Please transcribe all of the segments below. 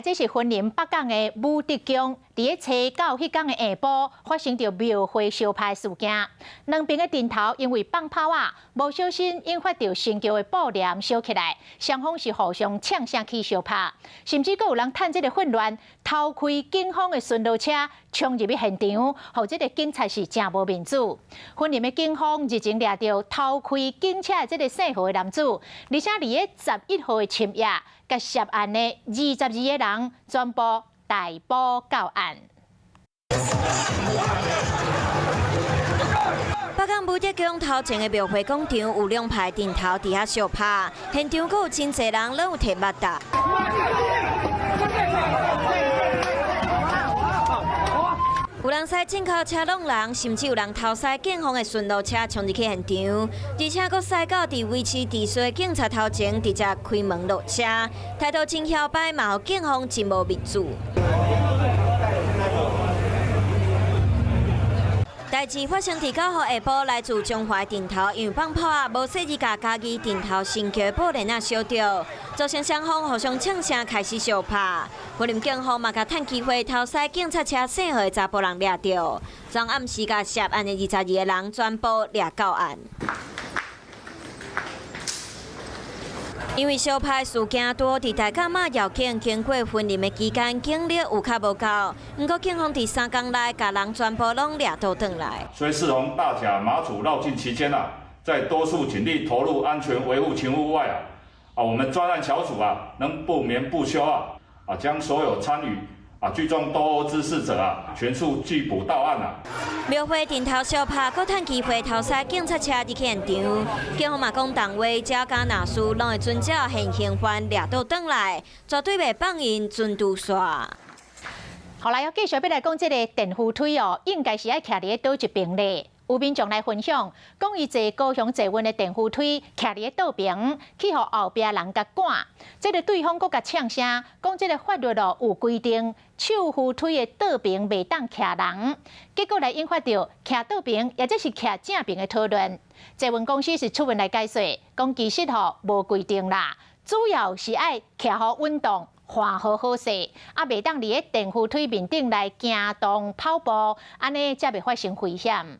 这是云林北港的武德宫，伫个初九迄天的下晡发生着庙会烧歹事件，两边的顶头因为放炮啊，无小心引发着神桥的布帘烧起来，双方是互相呛声起烧拍，甚至阁有人趁这个混乱偷开警方的巡逻车，冲入去现场，互这个警察是真无面子。云林的警方日前抓到偷开警车的这个姓何的男子，而且伫个11号的深夜。 甲涉案的22个人全部逮捕到案。北港武德宫头前的庙会广场有2排顶头伫遐烧拍，现场阁有真侪人拢有摕目罩。 有人驶进口车弄人，甚至有人偷驶警方的巡逻车冲入去现场，而且阁驶到伫维持秩序的警察头前，直接开门落车，态度真嚣摆，嘛互警方真无面子。 代志发生伫9号下晡，来自中华顶头因为放炮啊，无细日甲家己顶头神桥布帘啊烧着，造成双方互相呛声开始相拍。云林警方嘛，甲趁机会偷驶警察车姓何的查甫人抓着，昨暗时甲涉案的22个人全部抓到案。 因为烧拍事件多，伫大甲马绕境经过云林的期间，警力有较无够。不过警方伫3天内，甲人全部拢抓倒转来。虽适逢大甲马祖绕境期间在多数警力投入安全维护勤务外我们专案小组能不眠不休将所有参与聚众斗殴之事者全数拘捕到案庙会顶头烧拍，搁趁机会偷驶警察车入去现场。警方嘛讲，同位只要敢若事，拢会遵照现行犯抓倒转来，绝对袂放因准拄煞。后来要继续要来讲这个电扶梯应该是爱徛伫倒一边咧。 有民众来分享，讲伊坐高雄坐稳的电扶梯，徛伫倒边，去互后壁人甲赶。这个对方阁甲呛声，讲这个法律有规定，手扶梯的倒边袂当徛人。结果来引发着徛倒边，也即是徛正边的讨论。坐稳公司是出文来解说，讲其实无规定啦，主要是爱徛好运动。 换好好势，袂当伫个电扶梯面顶来行动、跑步，安尼才袂发生危险。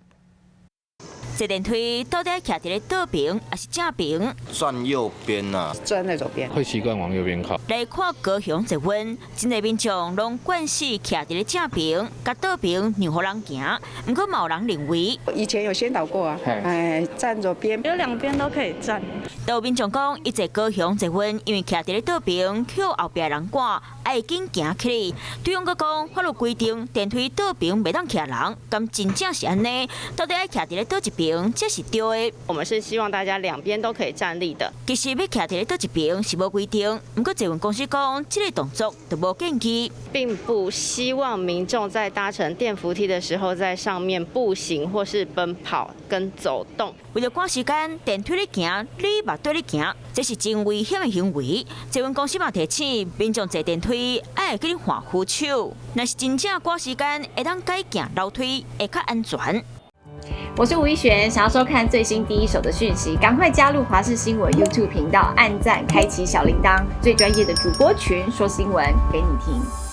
坐电梯到底徛伫咧倒边还是正边？转右边转那左边。会习惯往右边靠。来看高雄坐稳，真侪民众拢惯势徛伫咧正边，甲倒边让互人行。不过嘛有人认为，以前有宣导过站左边，有2边都可以站。有民众讲，伊坐高雄坐稳，因为徛伫咧倒边，去后壁人赶，爱紧行起来。对方佫讲，法律规定电梯倒边袂当徛人，敢真正是安尼？到底爱徛伫咧倒一边？ 这是对的。我们是希望大家2边都可以站立的。其实要徛伫咧倒一边是无规定，不过捷运公司讲，这个动作都无建议，并不希望民众在搭乘电扶梯的时候，在上面步行或是奔跑跟走动。为了赶时间，电梯咧行，你嘛对咧行，这是真危险的行为。捷运公司嘛提醒民众坐电梯爱记得换扶手，若是真正赶时间，会当改行楼梯，会较安全。 我是吴一璇，想要收看最新第一手的讯息，赶快加入华视新闻 YouTube 频道，按赞，开启小铃铛，最专业的主播群说新闻给你听。